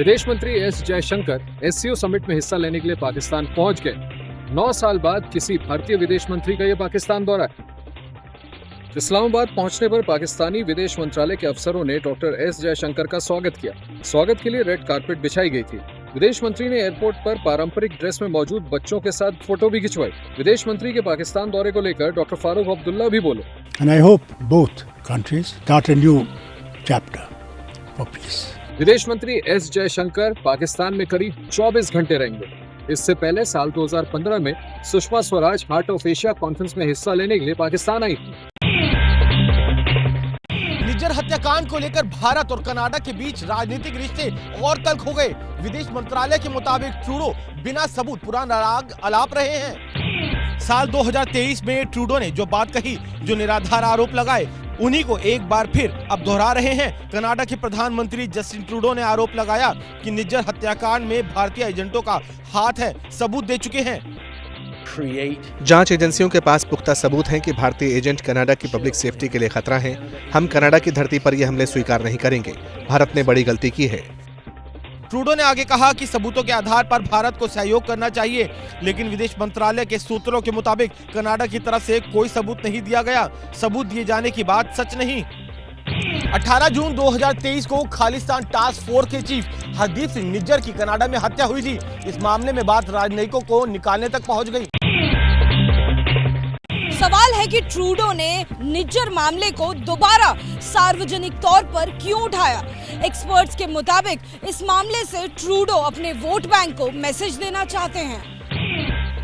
विदेश मंत्री S Jaishankar SCO summit में हिस्सा लेने के लिए पाकिस्तान पहुंच गए। 9 साल बाद किसी भारतीय विदेश मंत्री का यह पाकिस्तान दौरा है। इस्लामाबाद पहुंचने पर पाकिस्तानी विदेश मंत्रालय के अफसरों ने डॉक्टर एस जयशंकर का स्वागत किया। स्वागत के लिए रेड कारपेट बिछाई गई थी। विदेश मंत्री ने एयरपोर्ट पर पारंपरिक ड्रेस में मौजूद बच्चों के साथ फोटो भी खिंचवाई। विदेश मंत्री के पाकिस्तान दौरे को लेकर डॉक्टर फारूक अब्दुल्ला भी बोले। And I hope both countries start a new chapter for peace. विदेश मंत्री एस जयशंकर पाकिस्तान में करीब 24 घंटे रहेंगे। इससे पहले साल 2015 में Sushma Swaraj heart of Asia conference में हिस्सा लेने के लिए पाकिस्तान आई थी। निज्जर हत्याकांड को लेकर भारत और कनाडा के बीच राजनीतिक रिश्ते और तल्ख हो गए। विदेश मंत्रालय के मुताबिक ट्रूडो बिना सबूत पुराना राग अलाप रहे हैं। साल 2023 में ट्रूडो ने जो बात कही, जो निराधार आरोप लगाए, उन्हीं को एक बार फिर अब दोहरा रहे हैं। कनाडा के प्रधानमंत्री जस्टिन ट्रूडो ने आरोप लगाया कि निज्जर हत्याकांड में भारतीय एजेंटों का हाथ है, सबूत दे चुके हैं। जांच एजेंसियों के पास पुख्ता सबूत हैं कि भारतीय एजेंट कनाडा की पब्लिक सेफ्टी के लिए खतरा हैं। हम कनाडा की धरती पर ये हमले स्वीकार नहीं करेंगे। भारत ने बड़ी गलती की है। ट्रूडो ने आगे कहा कि सबूतों के आधार पर भारत को सहयोग करना चाहिए, लेकिन विदेश मंत्रालय के सूत्रों के मुताबिक कनाडा की तरफ से कोई सबूत नहीं दिया गया। सबूत दिए जाने की बात सच नहीं। 18 जून 2023 को खालिस्तान टास्क फोर्स के चीफ हरदीप सिंह निज्जर की कनाडा में हत्या हुई थी। इस मामले में बात राजनयिकों को निकालने तक पहुंच गई। सवाल है कि ट्रूडो ने निज्जर मामले को दोबारा सार्वजनिक तौर पर क्यों उठाया। एक्सपर्ट्स के मुताबिक इस मामले से ट्रूडो अपने वोट बैंक को मैसेज देना चाहते हैं।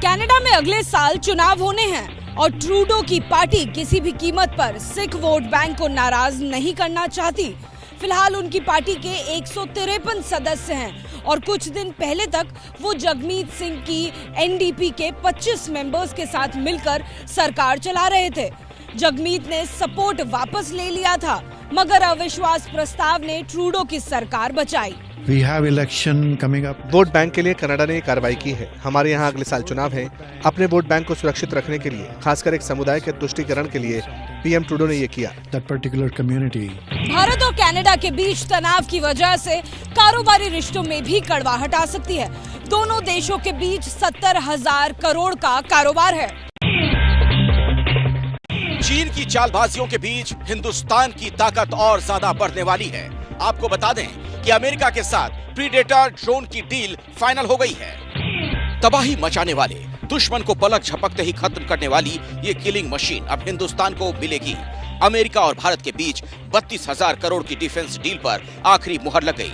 कनाडा में अगले साल चुनाव होने हैं और ट्रूडो की पार्टी किसी भी कीमत पर सिख वोट बैंक को नाराज नहीं करना चाहती। फिलहाल उनकी पार्टी के 153 सदस्य हैं और कुछ दिन पहले तक वो जगमीत सिंह की एनडीपी के 25 मेंबर्स के साथ मिलकर सरकार चला रहे थे। जगमीत ने सपोर्ट वापस ले लिया था, मगर अविश्वास प्रस्ताव ने ट्रूडो की सरकार बचाई। We have election coming up. Vote bank के लिए कनाडा ने कार्रवाई की है। हमारे यहाँ अगले साल चुनाव है। अपने वोट बैंक को सुरक्षित रखने के लिए, खासकर एक समुदाय के तुष्टीकरण के लिए पीएम ट्रूडो ने ये किया। That particular community. भारत और कनाडा के बीच तनाव की वजह से कारोबारी रिश्तों में भी कड़वाहट आ सकती है। दोनों देशों के बीच 70,000 करोड़ का कारोबार है। चीन की चालबाजियों के बीच हिंदुस्तान की ताकत और ज्यादा बढ़ने वाली है। आपको बता दें कि अमेरिका के साथ प्रीडेटर ड्रोन की डील फाइनल हो गई है। तबाही मचाने वाले, दुश्मन को पलक झपकते ही खत्म करने वाली ये किलिंग मशीन अब हिंदुस्तान को मिलेगी। अमेरिका और भारत के बीच 32,000 करोड़ की डिफेंस डील पर आखिरी मुहर लग गई।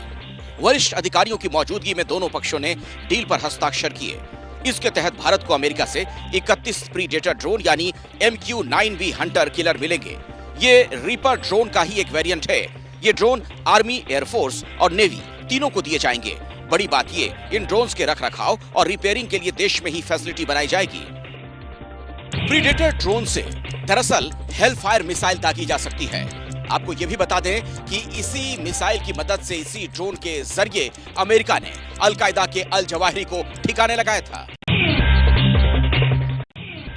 वरिष्ठ अधिकारियों की मौजूदगी में दोनों पक्षों ने डील पर हस्ताक्षर किए। इसके तहत भारत को अमेरिका से 31 प्रीडेटर ड्रोन यानी MQ-9V हंटर किलर मिलेंगे। ये रीपर ड्रोन का ही एक वेरिएंट है। ये ड्रोन आर्मी, एयरफोर्स और नेवी तीनों को दिए जाएंगे। बड़ी बात ये, इन ड्रोन्स के रखरखाव और रिपेयरिंग के लिए देश में ही फैसिलिटी बनाई जाएगी। प्रीडेटर ड्रोन से दरअसल हेलफायर मिसाइल दागी जा सकती है। आपको ये भी बता दें कि इसी मिसाइल की मदद से, इसी ड्रोन के जरिए अमेरिका ने अल-कायदा के अल जवाहिरी को ठिकाने लगाया था।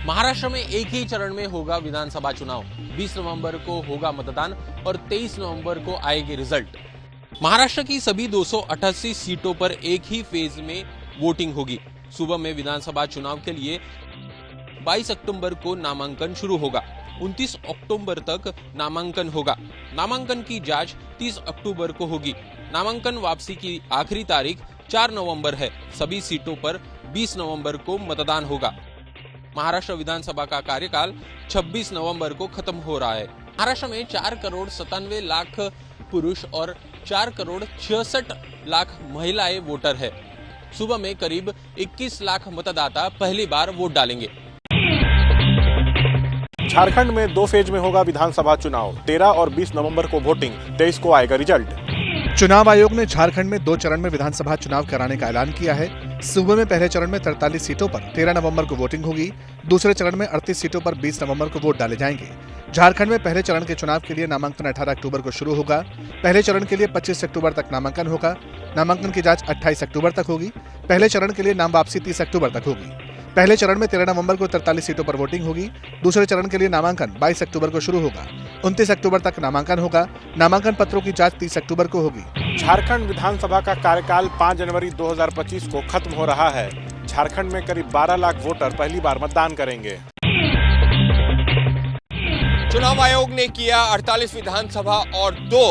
महाराष्ट्र में एक ही चरण में होगा विधानसभा चुनाव। 20 नवंबर को होगा मतदान और 23 नवंबर को आएगी रिजल्ट। महाराष्ट्र की सभी 288 सीटों पर एक ही फेज में वोटिंग होगी। सुबह में विधानसभा चुनाव के लिए 22 अक्टूबर को नामांकन शुरू होगा। 29 अक्टूबर तक नामांकन होगा। नामांकन की जांच 30 अक्टूबर को होगी। नामांकन वापसी की आखिरी तारीख 4 नवंबर है। सभी सीटों पर 20 नवंबर को मतदान होगा। महाराष्ट्र विधानसभा का कार्यकाल 26 नवंबर को खत्म हो रहा है। महाराष्ट्र में 4 करोड़ 97 लाख पुरुष और 4 करोड़ 66 लाख महिलाएं वोटर है। सुबह में करीब 21 लाख मतदाता पहली बार वोट डालेंगे। झारखंड में 2 फेज में होगा विधानसभा चुनाव। 13 और 20 नवंबर को वोटिंग, 23 को आएगा रिजल्ट। चुनाव आयोग ने झारखंड में 2 चरण में विधानसभा चुनाव कराने का ऐलान किया है। सूबे में पहले चरण में 43 सीटों पर 13 नवंबर को वोटिंग होगी। दूसरे चरण में 38 सीटों पर 20 नवंबर को वोट डाले जाएंगे। झारखंड में पहले चरण के चुनाव के लिए नामांकन 18 अक्टूबर को शुरू होगा। पहले चरण के लिए 25 अक्टूबर तक नामांकन होगा। नामांकन की जांच 28 अक्टूबर तक होगी। पहले चरण के लिए नाम वापसी 30 अक्टूबर तक होगी। पहले चरण में 13 नवंबर को 43 सीटों पर वोटिंग होगी। दूसरे चरण के लिए नामांकन 22 अक्टूबर को शुरू होगा। 29 अक्टूबर तक नामांकन होगा। नामांकन पत्रों की जांच 30 अक्टूबर को होगी। झारखंड विधानसभा का कार्यकाल 5 जनवरी 2025 को खत्म हो रहा है। झारखंड में करीब 12 लाख वोटर पहली बार मतदान करेंगे। चुनाव आयोग ने किया 48 विधानसभा और 2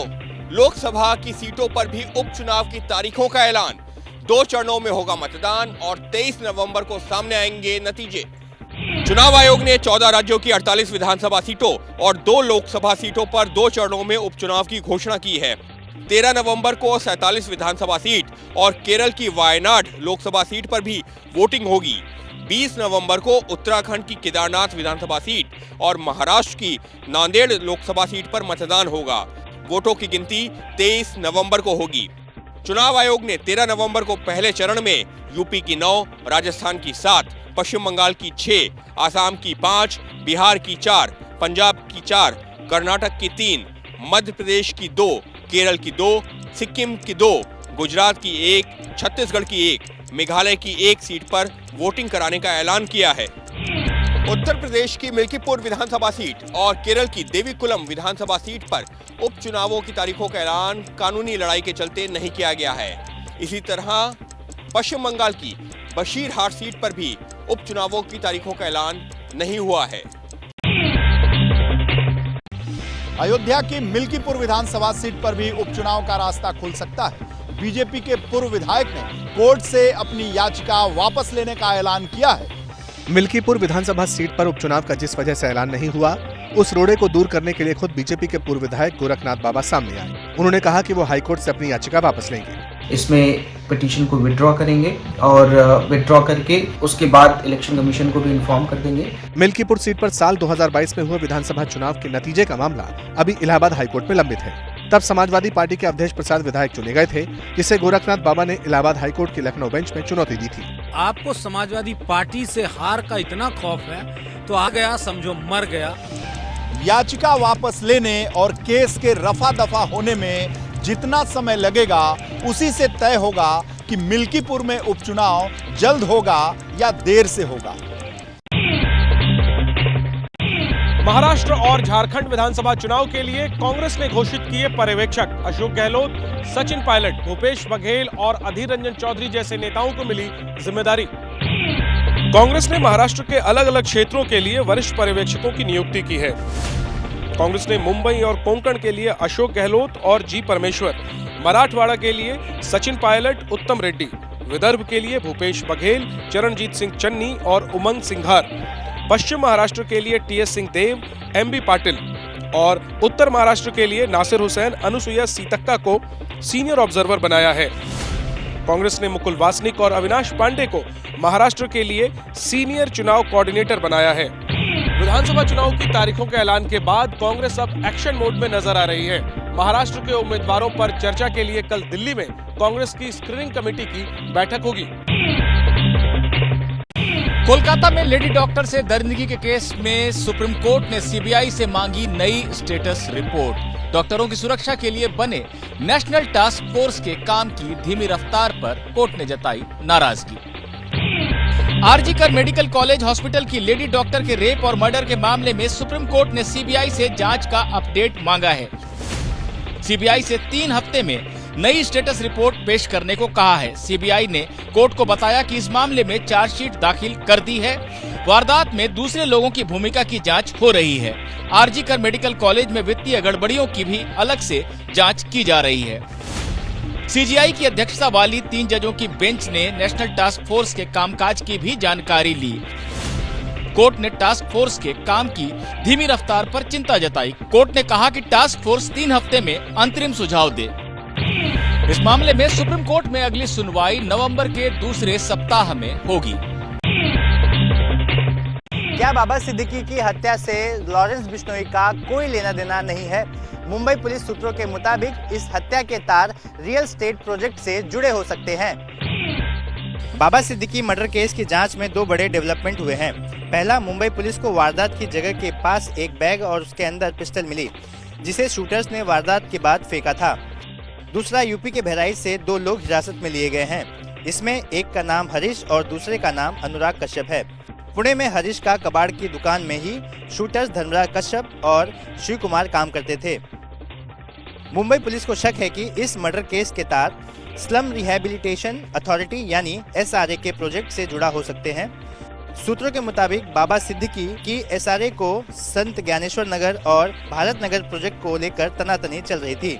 लोकसभा की सीटों पर भी उपचुनाव की तारीखों का ऐलान। 2 चरणों में होगा मतदान और 23 नवंबर को सामने आएंगे नतीजे। चुनाव आयोग ने 14 राज्यों की 48 विधानसभा सीटों और 2 लोकसभा सीटों पर 2 चरणों में उपचुनाव की घोषणा की है। 13 नवंबर को 47 विधानसभा सीट और केरल की वायनाड लोकसभा सीट पर भी वोटिंग होगी। 20 नवंबर को उत्तराखंड की केदारनाथ विधानसभा सीट और महाराष्ट्र की नांदेड़ लोकसभा सीट पर मतदान होगा। वोटों की गिनती 23 नवंबर को होगी। चुनाव आयोग ने 13 नवंबर को पहले चरण में यूपी की 9, राजस्थान की 7, पश्चिम बंगाल की 6, आसाम की 5, बिहार की 4, पंजाब की 4, कर्नाटक की 3, मध्य प्रदेश की 2, केरल की 2, सिक्किम की 2, गुजरात की 1, छत्तीसगढ़ की 1, मेघालय की 1 सीट पर वोटिंग कराने का ऐलान किया है। उत्तर प्रदेश की मिल्कीपुर विधानसभा सीट और केरल की देवीकुलम विधानसभा सीट पर उपचुनावों की तारीखों का ऐलान कानूनी लड़ाई के चलते नहीं किया गया है। इसी तरह पश्चिम बंगाल की बशीरहाट सीट पर भी उपचुनावों की तारीखों का ऐलान नहीं हुआ है। अयोध्या की मिल्कीपुर विधानसभा सीट पर भी उपचुनाव का रास्ता खुल सकता है। बीजेपी के पूर्व विधायक ने कोर्ट से अपनी याचिका वापस लेने का ऐलान किया है। मिल्कीपुर विधानसभा सीट पर उपचुनाव का जिस वजह से ऐलान नहीं हुआ, उस रोड़े को दूर करने के लिए खुद बीजेपी के पूर्व विधायक गोरखनाथ बाबा सामने आए। उन्होंने कहा कि वो हाईकोर्ट से अपनी याचिका वापस लेंगे। इसमें पिटीशन को विड्रॉ करेंगे और विड्रॉ करके उसके बाद इलेक्शन कमीशन को भी इन्फॉर्म कर देंगे। मिल्कीपुर सीट पर साल 2022 में हुए विधानसभा चुनाव के नतीजे का मामला अभी इलाहाबाद हाईकोर्ट में लंबित है। तब समाजवादी पार्टी के अवधेश प्रसाद विधायक चुने गए थे, जिसे गोरखनाथ बाबा ने इलाहाबाद हाईकोर्ट की लखनऊ बेंच में चुनौती दी थी। आपको समाजवादी पार्टी से हार का इतना खौफ है तो आ गया समझो मर गया। याचिका वापस लेने और केस के रफा दफा होने में जितना समय लगेगा उसी से तय होगा कि मिल्कीपुर में उपचुनाव जल्द होगा या देर से होगा। महाराष्ट्र और झारखंड विधानसभा चुनाव के लिए कांग्रेस ने घोषित किए पर्यवेक्षक। अशोक गहलोत, सचिन पायलट, भूपेश बघेल और अधीर रंजन चौधरी जैसे नेताओं को मिली जिम्मेदारी। कांग्रेस ने महाराष्ट्र के अलग अलग क्षेत्रों के लिए वरिष्ठ पर्यवेक्षकों की नियुक्ति की है। कांग्रेस ने मुंबई और कोंकण के लिए अशोक गहलोत और जी परमेश्वर, मराठवाड़ा के लिए सचिन पायलट, उत्तम रेड्डी, विदर्भ के लिए भूपेश बघेल, चरणजीत सिंह चन्नी और उमंग सिंघार, पश्चिम महाराष्ट्र के लिए टीएस सिंह देव, एमबी पाटिल और उत्तर महाराष्ट्र के लिए नासिर हुसैन, अनुसुईया सीतक्का को सीनियर ऑब्जर्वर बनाया है। कांग्रेस ने मुकुल वासनिक और अविनाश पांडे को महाराष्ट्र के लिए सीनियर चुनाव कोऑर्डिनेटर बनाया है। विधानसभा चुनाव की तारीखों के ऐलान के बाद कांग्रेस अब एक्शन मोड में नजर आ रही है। महाराष्ट्र के उम्मीदवारों पर चर्चा के लिए कल दिल्ली में कांग्रेस की स्क्रीनिंग कमेटी की बैठक होगी। कोलकाता में लेडी डॉक्टर से दरिंदगी के केस में सुप्रीम कोर्ट ने सीबीआई से मांगी नई स्टेटस रिपोर्ट। डॉक्टरों की सुरक्षा के लिए बने नेशनल टास्क फोर्स के काम की धीमी रफ्तार पर कोर्ट ने जताई नाराजगी। आरजी कर मेडिकल कॉलेज हॉस्पिटल की लेडी डॉक्टर के रेप और मर्डर के मामले में सुप्रीम कोर्ट ने सीबीआई से जांच का अपडेट मांगा है। सीबीआई से 3 हफ्ते में नई स्टेटस रिपोर्ट पेश करने को कहा है। सीबीआई ने कोर्ट को बताया कि इस मामले में चार्जशीट दाखिल कर दी है। वारदात में दूसरे लोगों की भूमिका की जांच हो रही है। आरजी कर मेडिकल कॉलेज में वित्तीय गड़बड़ियों की भी अलग से जांच की जा रही है। सीजीआई की अध्यक्षता वाली 3 जजों की बेंच ने नेशनल टास्क फोर्स के कामकाज की भी जानकारी ली। कोर्ट ने टास्क फोर्स के काम की धीमी रफ्तार पर चिंता जताई। कोर्ट ने कहा कि टास्क फोर्स 3 हफ्ते में अंतरिम सुझाव दे। इस मामले में सुप्रीम कोर्ट में अगली सुनवाई नवंबर के दूसरे सप्ताह में होगी। क्या बाबा सिद्दीकी की हत्या से लॉरेंस बिश्नोई का कोई लेना देना नहीं है? मुंबई पुलिस सूत्रों के मुताबिक इस हत्या के तार रियल एस्टेट प्रोजेक्ट से जुड़े हो सकते हैं। बाबा सिद्दीकी मर्डर केस की जांच में 2 बड़े डेवलपमेंट हुए हैं। पहला, मुंबई पुलिस को वारदात की जगह के पास एक बैग और उसके अंदर पिस्टल मिली, जिसे शूटर्स ने वारदात के बाद फेंका था। दूसरा, यूपी के बहराइच से 2 लोग हिरासत में लिए गए हैं। इसमें एक का नाम हरीश और दूसरे का नाम अनुराग कश्यप है। पुणे में हरीश का कबाड़ की दुकान में ही शूटर्स धर्मराज कश्यप और शिव कुमार काम करते थे। मुंबई पुलिस को शक है कि इस मर्डर केस के तार स्लम रिहैबिलिटेशन अथॉरिटी यानी SRA के प्रोजेक्ट से जुड़ा हो सकते हैं। सूत्रों के मुताबिक बाबा सिद्दीकी की SRA को संत ज्ञानेश्वर नगर और भारत नगर प्रोजेक्ट को लेकर तनातनी चल रही थी।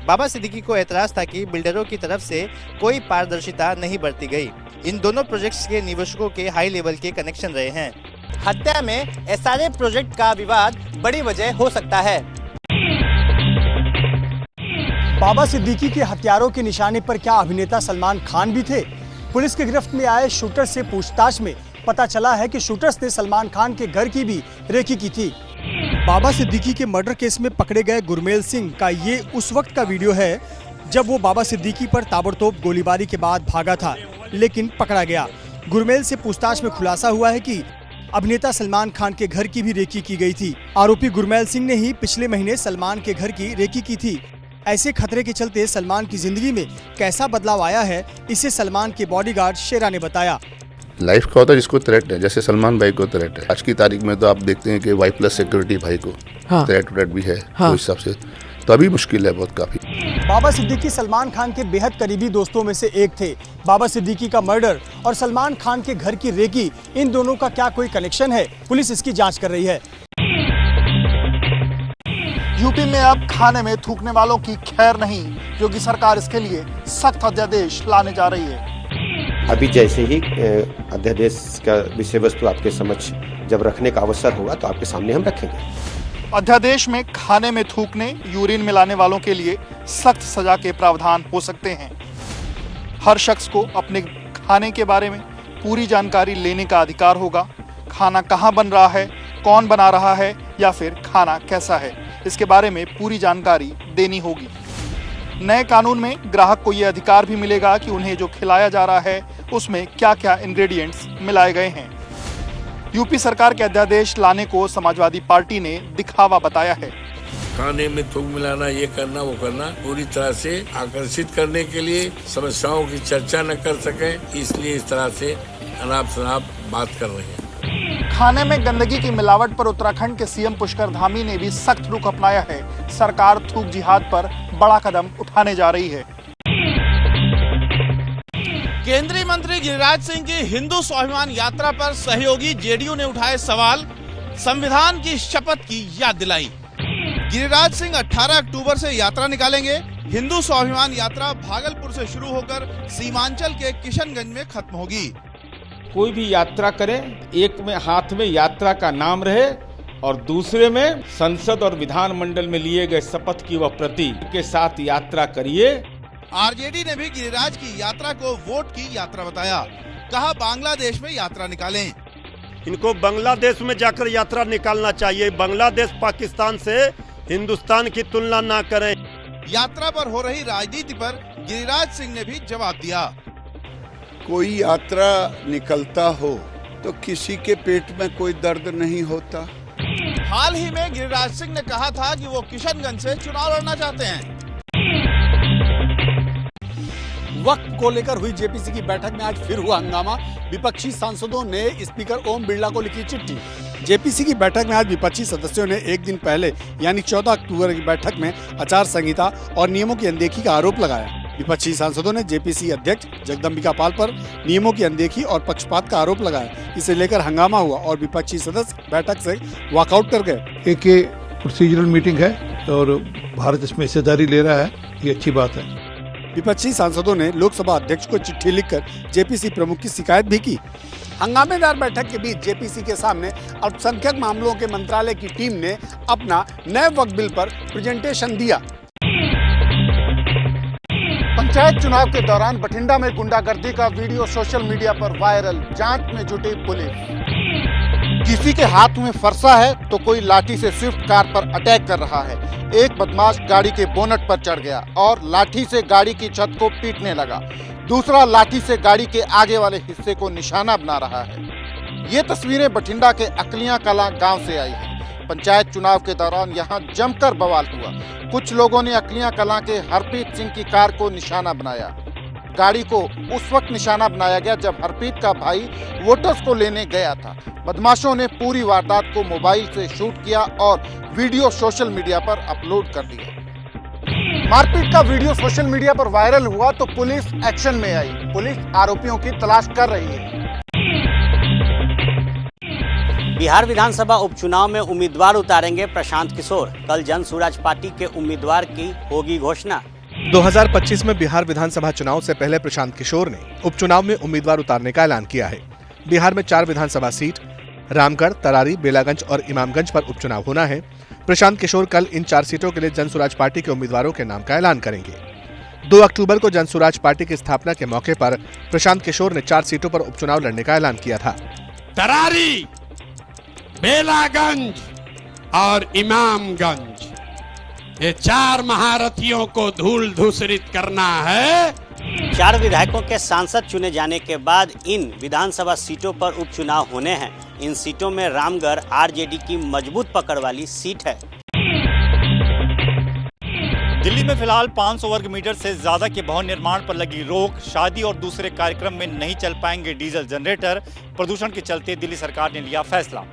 बाबा सिद्दीकी को एतराज था कि बिल्डरों की तरफ से कोई पारदर्शिता नहीं बरती गई। इन दोनों प्रोजेक्ट्स के निवेशकों के हाई लेवल के कनेक्शन रहे हैं। हत्या में SRA प्रोजेक्ट का विवाद बड़ी वजह हो सकता है। बाबा सिद्दीकी के हत्यारों के निशाने पर क्या अभिनेता सलमान खान भी थे? पुलिस के गिरफ्त में आए शूटर से पूछताछ में पता चला है कि शूटर्स ने सलमान खान के घर की भी रेकी की थी। बाबा सिद्दीकी के मर्डर केस में पकड़े गए गुरमेल सिंह का ये उस वक्त का वीडियो है जब वो बाबा सिद्दीकी पर ताबड़तोड़ गोलीबारी के बाद भागा था, लेकिन पकड़ा गया। गुरमेल से पूछताछ में खुलासा हुआ है कि अभिनेता सलमान खान के घर की भी रेकी की गई थी। आरोपी गुरमेल सिंह ने ही पिछले महीने सलमान के घर की रेकी की थी। ऐसे खतरे के चलते सलमान की जिंदगी में कैसा बदलाव आया है, इसे सलमान के बॉडीगार्ड शेरा ने बताया। लाइफ का होता है जिसको थ्रेट है, जैसे सलमान भाई को थ्रेट है। आज की तारीख में तो आप देखते हैं कि Y+ सिक्योरिटी भाई को थ्रेट भी है। तो हिसाब से तो अभी मुश्किल है बहुत काफी। बाबा सिद्दीकी सलमान खान के बेहद करीबी दोस्तों में से एक थे। बाबा सिद्दीकी का मर्डर और सलमान खान के घर की रेकी, इन दोनों का क्या कोई कनेक्शन है? पुलिस इसकी जांच कर रही है। यूपी में अब खाने में थूकने वालों की खैर नहीं। योगी सरकार इसके लिए सख्त अध्यादेश लाने जा रही है। अभी जैसे ही अध्यादेश का विषय वस्तु आपके समक्ष जब रखने का अवसर होगा तो आपके सामने हम रखेंगे। अध्यादेश में खाने में थूकने, यूरिन मिलाने वालों के लिए सख्त सजा के प्रावधान हो सकते हैं। हर शख्स को अपने खाने के बारे में पूरी जानकारी लेने का अधिकार होगा। खाना कहाँ बन रहा है, कौन बना रहा है या फिर खाना कैसा है, इसके बारे में पूरी जानकारी देनी होगी। नए कानून में ग्राहक को यह अधिकार भी मिलेगा कि उन्हें जो खिलाया जा रहा है उसमें क्या क्या इंग्रेडिएंट्स मिलाए गए हैं। यूपी सरकार के अध्यादेश लाने को समाजवादी पार्टी ने दिखावा बताया है। खाने में थूक मिलाना, ये करना वो करना, पूरी तरह से आकर्षित करने के लिए, समस्याओं की चर्चा न कर सके, इसलिए इस तरह से अनाप शनाप बात कर रहे हैं। खाने में गंदगी की मिलावट पर उत्तराखंड के सीएम पुष्कर धामी ने भी सख्त रुख अपनाया है। सरकार थूक जिहाद पर बड़ा कदम उठाने जा रही है। केंद्रीय मंत्री गिरिराज सिंह की हिंदू स्वाभिमान यात्रा पर सहयोगी जेडीयू ने उठाए सवाल, संविधान की शपथ की याद दिलाई। गिरिराज सिंह 18 अक्टूबर से यात्रा निकालेंगे। हिंदू स्वाभिमान यात्रा भागलपुर से शुरू होकर सीमांचल के किशनगंज में खत्म होगी। कोई भी यात्रा करें, एक में हाथ में यात्रा का नाम रहे और दूसरे में संसद और विधानमंडल में लिए गए शपथ की वह प्रतीक के साथ यात्रा करिए। आरजेडी ने भी गिरिराज की यात्रा को वोट की यात्रा बताया। कहा बांग्लादेश में यात्रा निकालें। इनको बांग्लादेश में जाकर यात्रा निकालना चाहिए। बांग्लादेश पाकिस्तान से हिंदुस्तान की तुलना ना करें। यात्रा पर हो रही राजनीति पर गिरिराज सिंह ने भी जवाब दिया। कोई यात्रा निकलता हो तो किसी के पेट में कोई दर्द नहीं होता। हाल ही में गिरिराज सिंह ने कहा था कि वो किशनगंज से चुनाव लड़ना चाहते हैं। वक्त को लेकर हुई जेपीसी की बैठक में आज फिर हुआ हंगामा। विपक्षी सांसदों ने स्पीकर ओम बिरला को लिखी चिट्ठी। जेपीसी की बैठक में आज विपक्षी सदस्यों ने एक दिन पहले यानी 14 अक्टूबर की बैठक में आचार संहिता और नियमों की अनदेखी का आरोप लगाया। विपक्षी सांसदों ने जेपीसी अध्यक्ष जगदम्बिका पाल पर नियमों की अनदेखी और पक्षपात का आरोप लगाया। इसे लेकर हंगामा हुआ और विपक्षी सदस्य बैठक से वॉकआउट कर गए। एक प्रोसीजरल मीटिंग है और भारत इसमें हिस्सेदारी ले रहा है, ये अच्छी बात है। विपक्षी सांसदों ने लोकसभा अध्यक्ष को चिट्ठी लिखकर जेपीसी प्रमुख की शिकायत भी की। हंगामेदार बैठक के बीच जेपीसी के सामने अल्पसंख्यक मामलों के मंत्रालय की टीम ने अपना नए वक्फ बिल पर प्रेजेंटेशन दिया। पंचायत चुनाव के दौरान बठिंडा में गुंडागर्दी का वीडियो सोशल मीडिया पर वायरल। जांच में जुटी पुलिस। किसी के हाथ में फरसा है तो कोई लाठी से स्विफ्ट कार पर अटैक कर रहा है। एक बदमाश गाड़ी के बोनट पर चढ़ गया और लाठी से गाड़ी की छत को पीटने लगा। दूसरा लाठी से गाड़ी के आगे वाले हिस्से को निशाना बना रहा है। ये तस्वीरें बठिंडा के अकलियां कलां गांव से आई हैं। पंचायत चुनाव के दौरान यहां जमकर बवाल हुआ। कुछ लोगों ने अकलियां कलां के हरप्रीत सिंह की कार को निशाना बनाया। गाड़ी को उस वक्त निशाना बनाया गया जब हरप्रीत का भाई वोटर्स को लेने गया था। बदमाशों ने पूरी वारदात को मोबाइल से शूट किया और वीडियो सोशल मीडिया पर अपलोड कर दिया। मारपीट का वीडियो सोशल मीडिया पर वायरल हुआ तो पुलिस एक्शन में आई। पुलिस आरोपियों की तलाश कर रही है। बिहार विधानसभा उपचुनाव में उम्मीदवार उतारेंगे प्रशांत किशोर। कल जन स्वराज पार्टी के उम्मीदवार की होगी घोषणा। 2025 में बिहार विधानसभा चुनाव से पहले प्रशांत किशोर ने उपचुनाव में उम्मीदवार उतारने का ऐलान किया है। बिहार में 4 विधानसभा सीट रामगढ़, तरारी, बेलागंज और इमामगंज पर उपचुनाव होना है। प्रशांत किशोर कल इन 4 सीटों के लिए जन स्वराज पार्टी के उम्मीदवारों के नाम का ऐलान करेंगे। 2 अक्टूबर को जन स्वराज पार्टी की स्थापना के मौके पर प्रशांत किशोर ने 4 सीटों पर उपचुनाव लड़ने का ऐलान किया था। तरारी, बेलागंज और इमामगंज, ये 4 महारथियों को धूल धूसरित करना है। 4 विधायकों के सांसद चुने जाने के बाद इन विधानसभा सीटों पर उपचुनाव होने हैं। इन सीटों में रामगढ़ आरजेडी की मजबूत पकड़ वाली सीट है। दिल्ली में फिलहाल 500 वर्ग मीटर से ज्यादा के भवन निर्माण पर लगी रोक। शादी और दूसरे कार्यक्रम में नहीं चल पाएंगे डीजल जनरेटर। प्रदूषण के चलते दिल्ली सरकार ने लिया फैसला।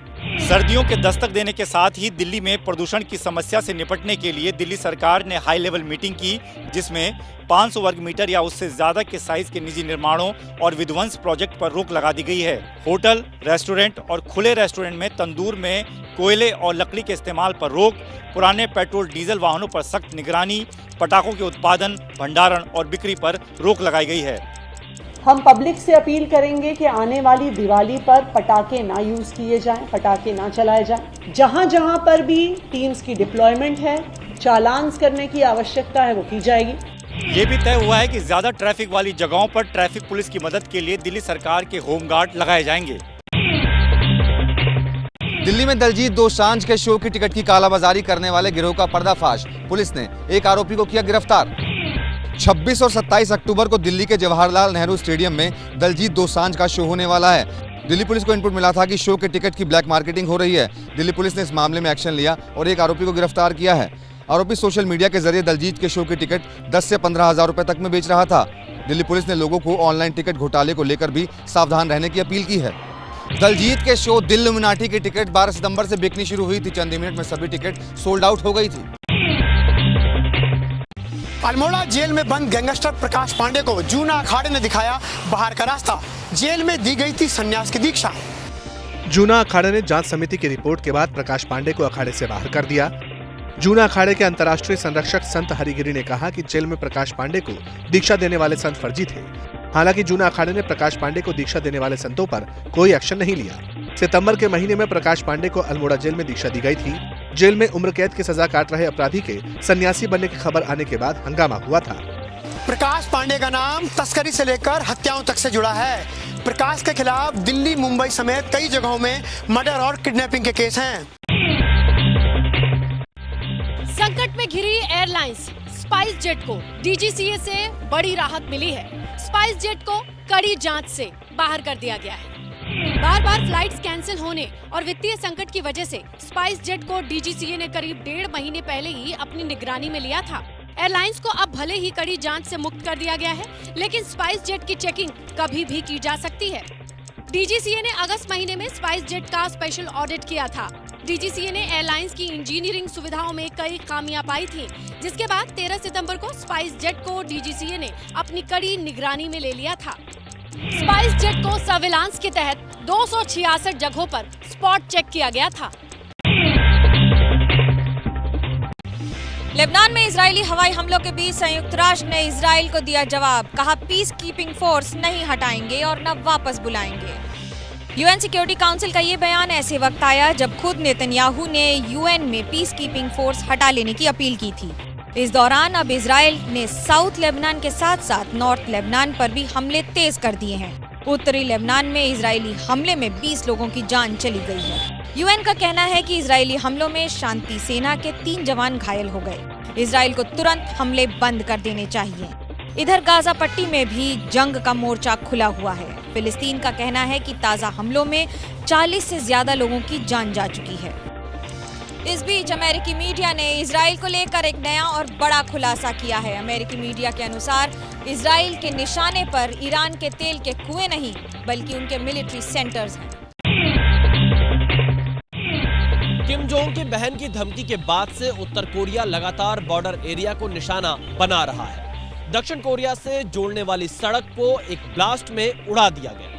सर्दियों के दस्तक देने के साथ ही दिल्ली में प्रदूषण की समस्या से निपटने के लिए दिल्ली सरकार ने हाई लेवल मीटिंग की, जिसमें 500 वर्ग मीटर या उससे ज्यादा के साइज के निजी निर्माणों और विध्वंस प्रोजेक्ट पर रोक लगा दी गई है। होटल, रेस्टोरेंट और खुले रेस्टोरेंट में तंदूर में कोयले और लकड़ी के इस्तेमाल पर रोक, पुराने पेट्रोल डीजल वाहनों पर सख्त निगरानी, पटाखों के उत्पादन, भंडारण और बिक्री पर रोक लगाई गई है। हम पब्लिक से अपील करेंगे कि आने वाली दिवाली पर पटाखे ना यूज किए जाएं, पटाखे ना चलाए जाएं। जहां जहां पर भी टीम्स की डिप्लॉयमेंट है, चालान करने की आवश्यकता है, वो की जाएगी। ये भी तय हुआ है कि ज्यादा ट्रैफिक वाली जगहों पर ट्रैफिक पुलिस की मदद के लिए दिल्ली सरकार के होमगार्ड लगाए जाएंगे। दिल्ली में दलजीत दोसांझ के शो की टिकट की कालाबाजारी करने वाले गिरोह का पर्दाफाश। पुलिस ने एक आरोपी को किया गिरफ्तार। 26 और 27 अक्टूबर को दिल्ली के जवाहरलाल नेहरू स्टेडियम में दलजीत दोसांझ का शो होने वाला है। दिल्ली पुलिस को इनपुट मिला था कि शो के टिकट की ब्लैक मार्केटिंग हो रही है। दिल्ली पुलिस ने इस मामले में एक्शन लिया और एक आरोपी को गिरफ्तार किया है। आरोपी सोशल मीडिया के जरिए दलजीत के शो की टिकट 10 से 15 हजार रुपए तक में बेच रहा था। दिल्ली पुलिस ने लोगों को ऑनलाइन टिकट घोटाले को लेकर भी सावधान रहने की अपील की है। दलजीत के शो दिल लुमिनाटी की टिकट 12 सितंबर से बिकनी शुरू हुई थी। चंद मिनट में सभी टिकट सोल्ड आउट हो गई थी। अल्मोड़ा जेल में बंद गैंगस्टर प्रकाश पांडे को जूना अखाड़े ने दिखाया बाहर का रास्ता। जेल में दी गई थी संन्यास की दीक्षा। जूना अखाड़े ने जांच समिति की रिपोर्ट के बाद प्रकाश पांडे को अखाड़े से बाहर कर दिया। जूना अखाड़े के अंतर्राष्ट्रीय संरक्षक संत हरिगिरी ने कहा कि जेल में प्रकाश पांडे को दीक्षा देने वाले संत फर्जी थे। हालांकि जूना अखाड़े ने प्रकाश पांडे को दीक्षा देने वाले संतों पर कोई एक्शन नहीं लिया। सितंबर के महीने में प्रकाश पांडे को अल्मोड़ा जेल में दीक्षा दी गई थी। जेल में उम्र कैद की सजा काट रहे अपराधी के सन्यासी बनने की खबर आने के बाद हंगामा हुआ था। प्रकाश पांडे का नाम तस्करी से लेकर हत्याओं तक से जुड़ा है। प्रकाश के खिलाफ दिल्ली, मुंबई समेत कई जगहों में मर्डर और किडनैपिंग के केस हैं। संकट में घिरी एयरलाइंस स्पाइस जेट को डीजीसीए से बड़ी राहत मिली है। स्पाइस जेट को कड़ी जांच से बाहर कर दिया गया है। बार बार फ्लाइट्स कैंसिल होने और वित्तीय संकट की वजह से स्पाइस जेट को डीजीसीए ने करीब 1.5 महीने पहले ही अपनी निगरानी में लिया था। एयरलाइंस को अब भले ही कड़ी जांच से मुक्त कर दिया गया है, लेकिन स्पाइस जेट की चेकिंग कभी भी की जा सकती है। डीजीसीए ने अगस्त महीने में स्पाइस जेट का स्पेशल ऑडिट किया था। डीजीसीए ने एयरलाइंस की इंजीनियरिंग सुविधाओं में कई खामियां पाई थी, जिसके बाद 13 सितंबर को स्पाइस जेट को डीजीसीए ने अपनी कड़ी निगरानी में ले लिया था। स्पाइस जेट को सर्विलांस के तहत 266 जगहों पर स्पॉट चेक किया गया था। लेबनान में इजरायली हवाई हमलों के बीच संयुक्त राष्ट्र ने इजराइल को दिया जवाब। कहा पीस कीपिंग फोर्स नहीं हटाएंगे और न वापस बुलाएंगे। यूएन सिक्योरिटी काउंसिल का ये बयान ऐसे वक्त आया जब खुद नेतन्याहू ने यूएन में पीस कीपिंग फोर्स हटा लेने की अपील की थी। इस दौरान अब इजराइल ने साउथ लेबनान के साथ साथ नॉर्थ लेबनान पर भी हमले तेज कर दिए हैं। उत्तरी लेबनान में इजरायली हमले में 20 लोगों की जान चली गई है। यूएन का कहना है कि इजरायली हमलों में शांति सेना के 3 जवान घायल हो गए। इजराइल को तुरंत हमले बंद कर देने चाहिए। इधर गाजा पट्टी में भी जंग का मोर्चा खुला हुआ है। फिलिस्तीन का कहना है कि ताज़ा हमलों में 40 से ज्यादा लोगों की जान जा चुकी है। इस बीच अमेरिकी मीडिया ने इजराइल को लेकर एक नया और बड़ा खुलासा किया है। अमेरिकी मीडिया के अनुसार इजराइल के निशाने पर ईरान के तेल के कुएं नहीं बल्कि उनके मिलिट्री सेंटर्स हैं। किम जोंग की बहन की धमकी के बाद से उत्तर कोरिया लगातार बॉर्डर एरिया को निशाना बना रहा है। दक्षिण कोरिया से जोड़ने वाली सड़क को एक ब्लास्ट में उड़ा दिया गया।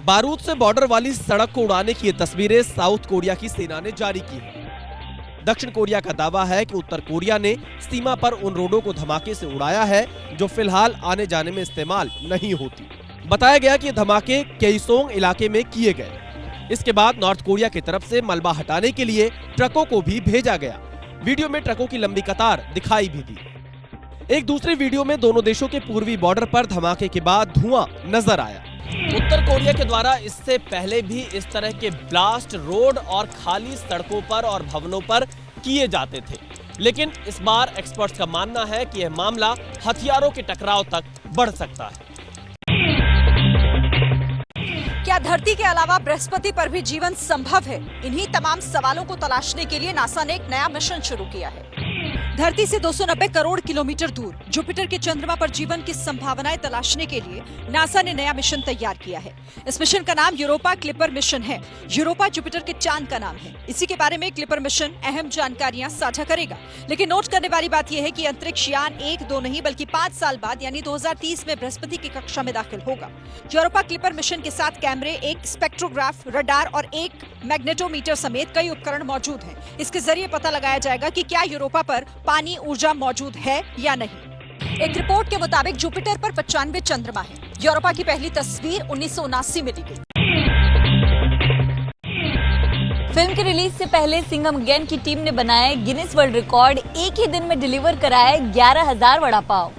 बारूद से बॉर्डर वाली सड़क को उड़ाने की ये तस्वीरें साउथ कोरिया की सेना ने जारी की है। दक्षिण कोरिया का दावा है कि उत्तर कोरिया ने सीमा पर उन रोडों को धमाके से उड़ाया है जो फिलहाल आने जाने में इस्तेमाल नहीं होती। बताया गया कि ये धमाके केइसोंग इलाके में किए गए। इसके बाद नॉर्थ कोरिया की तरफ से मलबा हटाने के लिए ट्रकों को भी भेजा गया। वीडियो में ट्रकों की लंबी कतार दिखाई भी दी। एक दूसरी वीडियो में दोनों देशों के पूर्वी बॉर्डर पर धमाके के बाद धुआं नजर आया। उत्तर कोरिया के द्वारा इससे पहले भी इस तरह के ब्लास्ट रोड और खाली सड़कों पर और भवनों पर किए जाते थे, लेकिन इस बार एक्सपर्ट्स का मानना है कि यह मामला हथियारों के टकराव तक बढ़ सकता है। क्या धरती के अलावा बृहस्पति पर भी जीवन संभव है? इन्हीं तमाम सवालों को तलाशने के लिए नासा ने एक नया मिशन शुरू किया है। धरती से 290 करोड़ किलोमीटर दूर जुपिटर के चंद्रमा पर जीवन की संभावनाएं तलाशने के लिए नासा ने नया मिशन तैयार किया है। इस मिशन का नाम यूरोपा क्लिपर मिशन है। यूरोपा जुपिटर के चांद का नाम है। इसी के बारे में क्लिपर मिशन अहम जानकारियां साझा करेगा। लेकिन नोट करने वाली बात यह है कि अंतरिक्ष यान 1-2 नहीं बल्कि 5 साल बाद यानी 2030 में बृहस्पति की कक्षा में दाखिल होगा। यूरोपा क्लिपर मिशन के साथ कैमरे, एक स्पेक्ट्रोग्राफ, रडार और एक मैग्नेटोमीटर समेत कई उपकरण मौजूद हैं। इसके जरिए पता लगाया जाएगा कि क्या यूरोपा पर पानी ऊर्जा मौजूद है या नहीं। एक रिपोर्ट के मुताबिक जुपिटर पर 95 चंद्रमा है। यूरोपा की पहली तस्वीर 1979 में ली गई। फिल्म की रिलीज से पहले सिंघम अगेन की टीम ने बनाया गिनीज वर्ल्ड रिकॉर्ड। एक ही दिन में डिलीवर कराया 11,000 वड़ा पाव।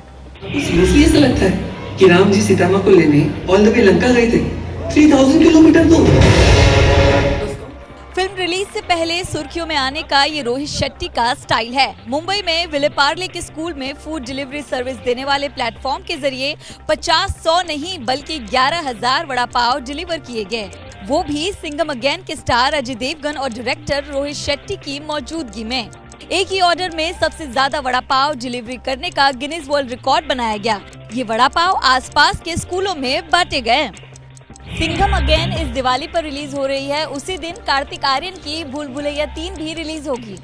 मुझे ऐसा लगता है कि राम जी सीता मां को लेने ऑल द वे लंका गए थे। 3000 किलोमीटर दूर। फिल्म रिलीज से पहले सुर्खियों में आने का ये रोहित शेट्टी का स्टाइल है। मुंबई में विले पार्ले के स्कूल में फूड डिलीवरी सर्विस देने वाले प्लेटफॉर्म के जरिए 50-100 नहीं बल्कि 11,000 वड़ा पाव डिलीवर किए गए, वो भी सिंघम अगेन के स्टार अजय देवगन और डायरेक्टर रोहित शेट्टी की मौजूदगी में। एक ही ऑर्डर में सबसे ज्यादा वड़ा पाव डिलीवरी करने का गिनीज वर्ल्ड रिकॉर्ड बनाया गया। ये वड़ा पाव आसपास के स्कूलों में बांटे गए। सिंघम अगेन इस दिवाली पर रिलीज हो रही है। उसी दिन कार्तिक आर्यन की भूल भुलैया 3 भी रिलीज होगी।